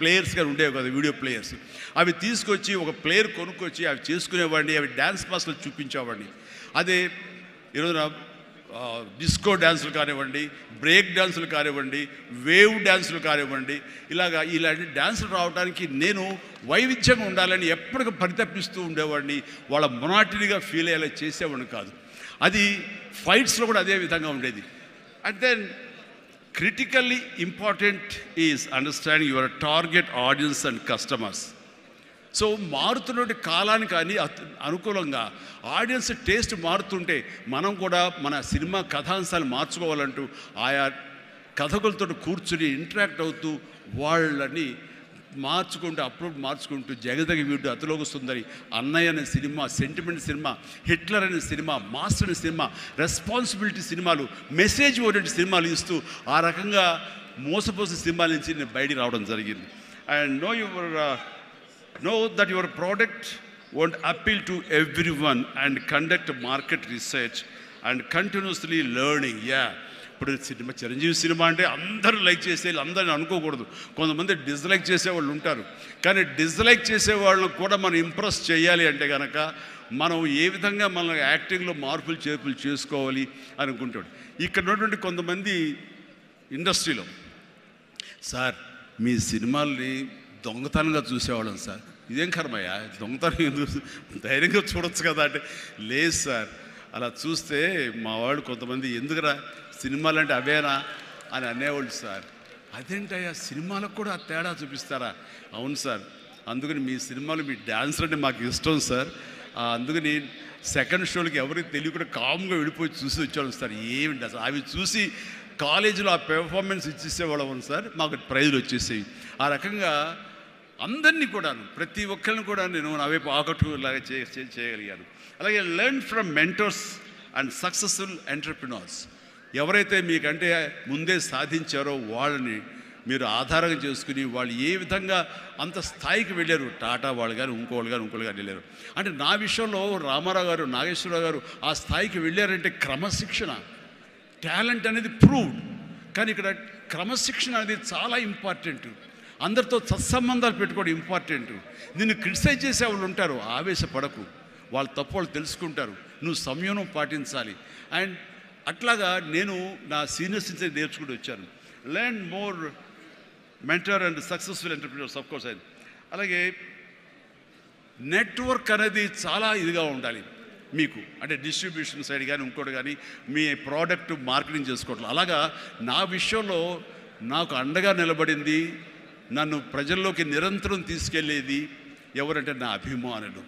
Players గారు ఉండేవి కదా, వీడియో ప్లేయర్స్. అవి తీసుకొచ్చి ఒక ప్లేయర్ కొనుక్కొచ్చి అవి చేసుకునేవాడిని, అవి డ్యాన్స్ క్లాస్లో చూపించేవాడిని. అదే ఈరోజున డిస్కో డ్యాన్సులు కానివ్వండి, బ్రేక్ డ్యాన్సులు కానివ్వండి, వేవ్ డ్యాన్సులు కానివ్వండి, ఇలాంటి డ్యాన్సులు రావడానికి నేను వైవిధ్యంగా ఉండాలని ఎప్పటికీ పరితపిస్తూ ఉండేవాడిని. వాళ్ళ మొనాటినీగా ఫీల్ అయ్యేలా చేసేవాడిని కాదు. అది ఫైట్స్లో కూడా అదే విధంగా ఉండేది. And then critically important is understanding your target audience and customers. So మారుతున్న కాలానికి అనుకూలంగా ఆడియన్స్ టేస్ట్ మారుతుంటే మనం కూడా మన సినిమా కథాంశాలు మార్చుకోవాలంటూ ఆయా కథకులతో కూర్చుని ఇంటరాక్ట్ అవుతూ వాళ్ళని మార్చుకుంటూ అప్లోడ్ మార్చుకుంటూ జగదగ వీడు అతిలోక సుందరి, అన్నయ్య అనే సినిమా, సెంటిమెంట్ సినిమా, హిట్లర్ అనే సినిమా, మాస్టర్ అనే సినిమా, రెస్పాన్సిబిలిటీ సినిమాలు, మెసేజ్ ఓరియంటెడ్ సినిమాలు ఇస్తూ ఆ రకంగా మోసపోసిన సినిమాల నుంచి నేను బయటికి రావడం జరిగింది. And know that your product won't appeal to everyone and conduct market research and continuously learning. ఇప్పుడు సినిమా చిరంజీవి సినిమా అంటే అందరూ లైక్ చేసే అందరిని అనుకోకూడదు. కొంతమంది డిస్లైక్ చేసేవాళ్ళు ఉంటారు. కానీ డిస్లైక్ చేసేవాళ్ళని కూడా మనం ఇంప్రెస్ చేయాలి అంటే కనుక మనం ఏ విధంగా మన యాక్టింగ్లో మార్పులు చేర్పులు చేసుకోవాలి అనుకుంటాడు. ఇక్కడ ఉన్నటువంటి కొంతమంది ఇండస్ట్రీలో, సార్ మీ సినిమాల్ని దొంగతనంగా చూసేవాళ్ళం సార్. ఇదేం కర్మయ్యా, దొంగతనం ధైర్యంగా చూడొచ్చు కదా అంటే, లేదు సార్ అలా చూస్తే మా వాళ్ళు కొంతమంది ఎందుకురా సినిమాలు అంటే అవేనా అని అనేవాళ్ళు సార్. అదేంటయ్యా సినిమాలకు కూడా తేడా చూపిస్తారా? అవును సార్, అందుకని మీ సినిమాలు మీ డాన్స్ అంటే మాకు ఇష్టం సార్, అందుకని సెకండ్ షోలకి ఎవరికి తెలియకుండా కామ్గా వెళ్ళిపోయి చూసి వచ్చేవాళ్ళం సార్. ఏమిటి అసలు అవి చూసి కాలేజీలో ఆ పెర్ఫార్మెన్స్ ఇచ్చేసేవాళ్ళం సార్, మాకు ప్రైజులు వచ్చేసేవి. ఆ రకంగా అందరినీ కూడాను, ప్రతి ఒక్కరిని కూడా నేను నా వైపు ఆకట్టులాగా చేయగలిగాను. అలాగే learn from mentors and successful entrepreneurs. ఎవరైతే మీకంటే ముందే సాధించారో వాళ్ళని మీరు ఆధారంగా చేసుకుని వాళ్ళు ఏ విధంగా అంత స్థాయికి వెళ్ళారు, టాటా వాళ్ళు కానీ ఇంకోళ్ళు కానీ వెళ్ళారు. అంటే నా విషయంలో రామారావు గారు, నాగేశ్వరరావు గారు ఆ స్థాయికి వెళ్ళారంటే క్రమశిక్షణ, టాలెంట్ అనేది ప్రూవ్డ్. కానీ ఇక్కడ క్రమశిక్షణ అనేది చాలా ఇంపార్టెంట్. అందరితో సత్సంబంధాలు పెట్టుకోవడం ఇంపార్టెంట్. నిన్ను క్రిటిసైజ్ చేసే వాళ్ళు ఉంటారు, ఆవేశపడకు, వాళ్ళ తప్పు వాళ్ళు తెలుసుకుంటారు, నువ్వు సంయమనం పాటించాలి. అండ్ అట్లాగా నేను నా సీనియర్స్ నుంచి నేర్చుకుంటూ వచ్చాను. Learn more mentor and successful entrepreneurs of course. అలాగే నెట్వర్క్ అనేది చాలా ఇదిగా ఉండాలి మీకు, అంటే డిస్ట్రిబ్యూషన్ సైడ్ కానీ ఇంకోటి కానీ మీ ప్రోడక్ట్ మార్కెటింగ్ చేసుకోవట్లేదు. అలాగా నా విషయంలో నాకు అండగా నిలబడింది, నన్ను ప్రజల్లోకి నిరంతరం తీసుకెళ్ళేది ఎవరంటే నా అభిమానులు.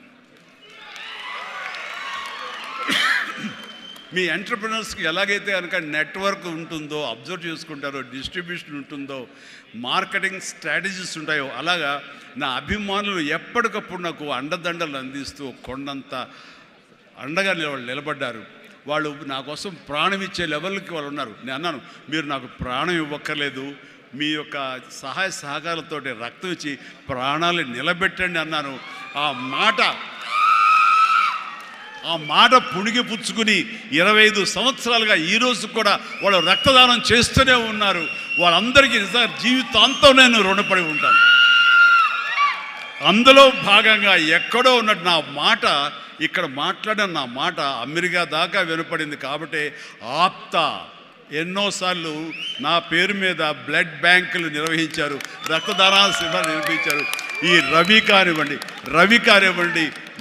మీ ఎంటర్ప్రినర్స్కి ఎలాగైతే కనుక నెట్వర్క్ ఉంటుందో, అబ్జర్వ్ చేసుకుంటారో, డిస్ట్రిబ్యూషన్ ఉంటుందో, మార్కెటింగ్ స్ట్రాటజీస్ ఉంటాయో, అలాగా నా అభిమానులు ఎప్పటికప్పుడు నాకు అండదండలు అందిస్తూ కొండంత అండగా నిలబడ్డారు. వాళ్ళు నా కోసం ప్రాణం ఇచ్చే లెవెల్కి వాళ్ళు ఉన్నారు. నేను అన్నాను, మీరు నాకు ప్రాణం ఇవ్వక్కర్లేదు, మీ యొక్క సహాయ సహకారాలతో రక్తం ఇచ్చి ప్రాణాలు నిలబెట్టండి అన్నాను. ఆ మాట పుణిగి పుచ్చుకుని 25 సంవత్సరాలుగా ఈరోజు కూడా వాళ్ళు రక్తదానం చేస్తూనే ఉన్నారు. వాళ్ళందరికీ జీవితాంతం నేను రుణపడి ఉంటాను. అందులో భాగంగా ఎక్కడో ఉన్నట్టు నా మాట, ఇక్కడ మాట్లాడిన నా మాట అమెరికా దాకా వినపడింది. కాబట్టి ఆప్తా ఎన్నోసార్లు నా పేరు మీద బ్లడ్ బ్యాంకులు నిర్వహించారు, రక్తదానాల శిబిరాలు నిర్వహించారు. ఈ రవి కానివ్వండి,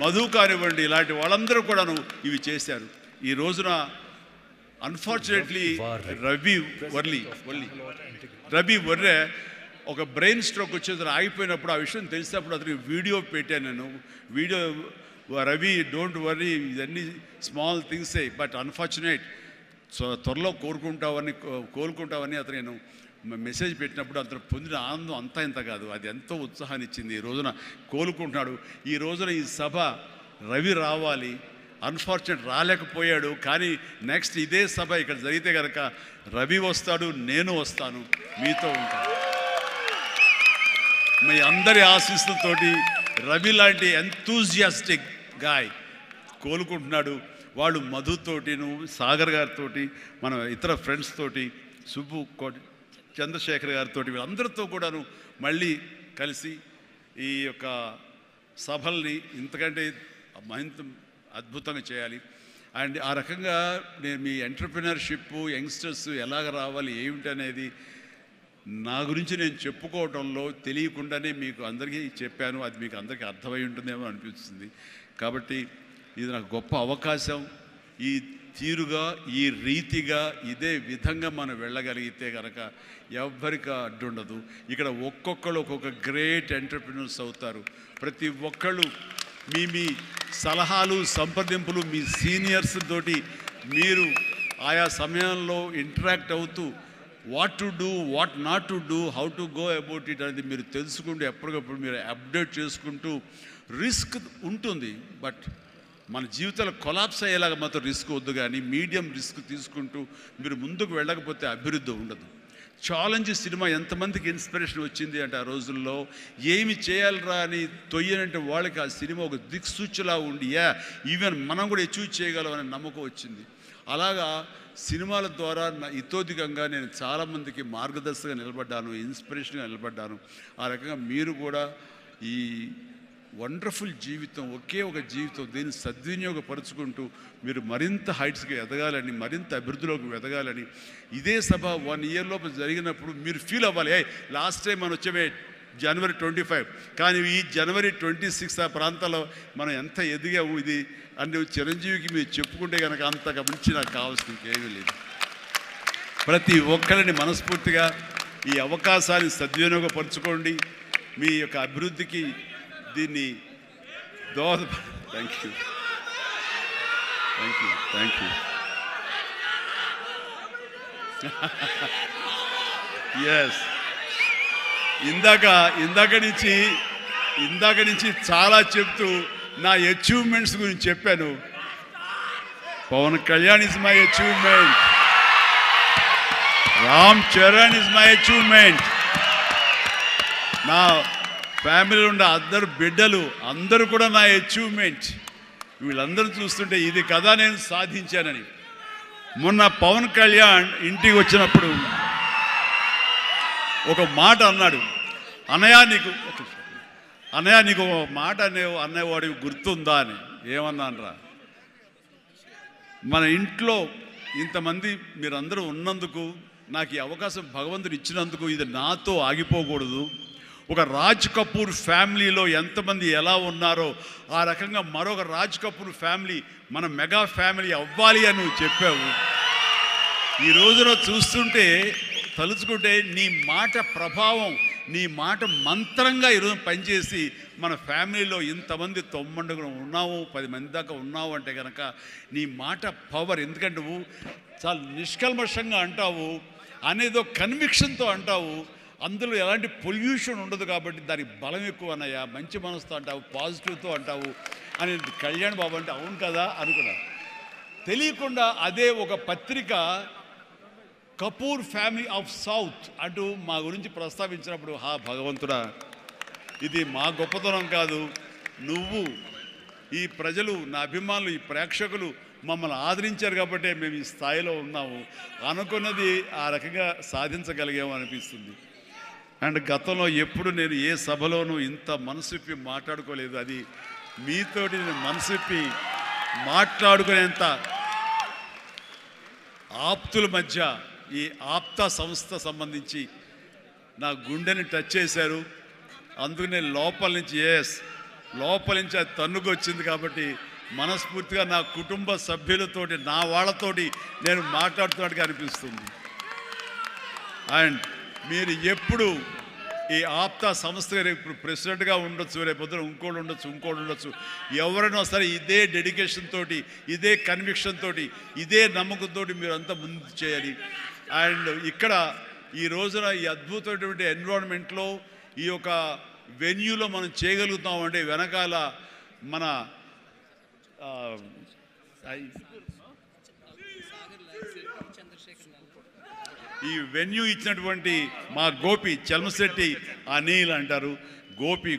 మధు కానివ్వండి, ఇలాంటి వాళ్ళందరూ కూడాను ఇవి చేశారు. ఈ రోజున అన్ఫార్చునేట్లీ రవి వర్రే ఒక బ్రెయిన్ స్ట్రోక్ వచ్చేది ఆగిపోయినప్పుడు, ఆ విషయం తెలిసినప్పుడు అతనికి వీడియో పెట్టాను నేను. వీడియో, రవి డోంట్ వర్రీ, ఇవన్నీ స్మాల్ థింగ్సే బట్ అన్ఫార్చునేట్, సో త్వరలో కోలుకుంటావని అతను నేను మెసేజ్ పెట్టినప్పుడు అతను పొందిన ఆనందం అంతా ఇంత కాదు, అది ఎంతో ఉత్సాహాన్ని ఇచ్చింది. ఈ రోజున కోలుకుంటున్నాడు. ఈ రోజున ఈ సభ రవి రావాలి, అన్ఫార్చునేట్ రాలేకపోయాడు. కానీ నెక్స్ట్ ఇదే సభ ఇక్కడ జరిగితే కనుక రవి వస్తాడు, నేను వస్తాను, మీతో ఉంటాను. మీ అందరి ఆశీస్సులతోటి రవి లాంటి ఎంతూజియాస్టిక్ గాయ్ కోలుకుంటున్నాడు. వాళ్ళు మధుతోటిను, సాగర్ గారితో, మన ఇతర ఫ్రెండ్స్ తోటి, సుబ్బు చంద్రశేఖర్ గారితో, వీళ్ళందరితో కూడాను మళ్ళీ కలిసి ఈ యొక్క సభల్ని ఇంతకంటే మరింత అద్భుతంగా చేయాలి. అండ్ ఆ రకంగా నేను మీ ఎంటర్‌ప్రెన్యూర్‌షిప్ యంగ్స్టర్స్ ఎలాగ రావాలి ఏమిటి అనేది నా గురించి నేను చెప్పుకోవడంలో తెలియకుండానే మీకు అందరికీ చెప్పాను. అది మీకు అందరికీ అర్థమై ఉంటుందేమో అనిపిస్తుంది. కాబట్టి ఇది నాకు గొప్ప అవకాశం. ఈ తీరుగా ఈ రీతిగా ఇదే విధంగా మనం వెళ్ళగలిగితే కనుక ఎవ్వరికి అడ్డుండదు. ఇక్కడ ఒక్కొక్కరు ఒక్కొక్క గ్రేట్ ఎంటర్‌ప్రెన్యూర్స్ అవుతారు. ప్రతి ఒక్కళ్ళు మీ మీ సలహాలు సంప్రదింపులు మీ సీనియర్స్ తోటి మీరు ఆయా సమయంలో ఇంటరాక్ట్ అవుతూ what to do what not to do how to go about it అనేది మీరు తెలుసుకుంటూ ఎప్పటికప్పుడు మీరు అప్డేట్ చేసుకుంటూ రిస్క్ ఉంటుంది. బట్ మన జీవితాలు కొలాప్స్ అయ్యేలాగా మాత్రం రిస్క్ వద్దు. కానీ మీడియం రిస్క్ తీసుకుంటూ మీరు ముందుకు వెళ్ళకపోతే అభివృద్ధి ఉండదు. ఛాలెంజ్ సినిమా ఎంతమందికి ఇన్స్పిరేషన్ వచ్చింది అంటే ఆ రోజుల్లో ఏమి చేయాలరా అని తొయ్యనంటే వాళ్ళకి ఆ సినిమా ఒక దిక్సూచిలా ఉండి ఈవెన్ మనం కూడా అచీవ్ చేయగలం అనే నమ్మకం వచ్చింది. అలాగా సినిమాల ద్వారా ఇతోధికంగా నేను చాలామందికి మార్గదర్శకంగా నిలబడ్డాను, ఇన్స్పిరేషన్గా నిలబడ్డాను. ఆ రకంగా మీరు కూడా ఈ వండర్ఫుల్ జీవితం ఒకే ఒక జీవితం దీన్ని సద్వినియోగపరుచుకుంటూ మీరు మరింత హైట్స్కి ఎదగాలని మరింత అభివృద్ధిలోకి ఎదగాలని ఇదే సభ 1 ఇయర్ లోపు జరిగినప్పుడు మీరు ఫీల్ అవ్వాలి. లాస్ట్ టైం మనం వచ్చే జనవరి 25 కానీ ఈ జనవరి 26 ఆ ప్రాంతాల్లో మనం ఎంత ఎదిగాము ఇది అంటే చిరంజీవికి మీరు చెప్పుకుంటే కనుక అంతకు మించి నాకు కావాల్సిన ఇంకేమీ లేదు. ప్రతి ఒక్కరిని మనస్ఫూర్తిగా ఈ అవకాశాన్ని సద్వినియోగపరచుకోండి. మీ యొక్క అభివృద్ధికి దీన్ని thank you thank you thank you yes ఇందాక నుంచి చాలా చెప్తూ నా అచీవ్మెంట్స్ గురించి చెప్పాను. Pawan Kalyan is my achievement, Ram Charan is my achievement, నా ఫ్యామిలీలో ఉన్న అందరు బిడ్డలు అందరూ కూడా నా అచీవ్మెంట్. వీళ్ళందరూ చూస్తుంటే ఇది కదా నేను సాధించానని. మొన్న పవన్ కళ్యాణ్ ఇంటికి వచ్చినప్పుడు ఒక మాట అన్నాడు, అన్నయ్య నీకు ఒక మాట అనేవాడికి గుర్తుందా అని. ఏమన్నానరా, మన ఇంట్లో ఇంతమంది మీరందరూ ఉన్నందుకు నాకు ఈ అవకాశం భగవంతుడు ఇచ్చినందుకు ఇది నాతో ఆగిపోకూడదు. ఒక రాజ్ కపూర్ ఫ్యామిలీలో ఎంతమంది ఎలా ఉన్నారో ఆ రకంగా మరొక రాజ్ కపూర్ ఫ్యామిలీ మన మెగా ఫ్యామిలీ అవ్వాలి అని నువ్వు చెప్పావు. ఈ రోజున చూస్తుంటే తలుచుకుంటే నీ మాట ప్రభావం నీ మాట మంత్రంగా ఈరోజు పనిచేసి మన ఫ్యామిలీలో ఇంతమంది 9 ఉన్నావు 10 మంది దాకా ఉన్నావు అంటే కనుక నీ మాట పవర్. ఎందుకంటే నువ్వు చాలా నిష్కల్మషంగా అంటావు, అనేదో కన్విక్షన్తో అంటావు, అందులో ఎలాంటి పొల్యూషన్ ఉండదు కాబట్టి దానికి బలం ఎక్కువ అన్నయ్య. మంచి మనసుతో అంటావు, పాజిటివ్తో అంటావు అని కళ్యాణ్ బాబు అంటే అవును కదా అనుకున్నా. తెలియకుండా అదే ఒక పత్రిక కపూర్ ఫ్యామిలీ ఆఫ్ సౌత్ అంటూ మా గురించి ప్రస్తావించినప్పుడు భగవంతుడా, ఇది మా గొప్పతనం కాదు, నువ్వు ఈ ప్రజలు నా అభిమానులు ఈ ప్రేక్షకులు మమ్మల్ని ఆదరించారు కాబట్టి మేము ఈ స్థాయిలో ఉన్నాము అనుకున్నది ఆ రకంగా సాధించగలిగాము అనిపిస్తుంది. అండ్ గతంలో ఎప్పుడు నేను ఏ సభలోనూ ఇంత మనసిప్పి మాట్లాడుకోలేదు. అది మీతోటి నేను మనసిప్పి మాట్లాడుకునేంత ఆప్తుల మధ్య ఈ ఆప్తా సంస్థ సంబంధించి నా గుండెని టచ్ చేశారు. అందుకనే లోపల నుంచి అది తన్నుకు వచ్చింది కాబట్టి మనస్ఫూర్తిగా నా కుటుంబ సభ్యులతోటి నా వాళ్ళతోటి నేను మాట్లాడుతున్నట్టుగా అనిపిస్తుంది. అండ్ మీరు ఎప్పుడు ఈ ఆప్తా సంస్థ ఇప్పుడు ప్రెసిడెంట్గా ఉండొచ్చు, రేపొద్దున ఇంకోటి ఉండొచ్చు, ఎవరైనా సరే ఇదే డెడికేషన్ తోటి ఇదే కన్విక్షన్ తోటి ఇదే నమ్మకంతో మీరు అంతా ముందు చేయాలి. అండ్ ఇక్కడ ఈ రోజున ఈ అద్భుతమైనటువంటి ఎన్విరాన్మెంట్లో ఈ యొక్క వెన్యూలో మనం చేయగలుగుతామంటే వెనకాల మన ఈ వెన్యూ ఇచ్చినటువంటి మా గోపి చల్మశెట్టి అనిల్ అంటారు, గోపి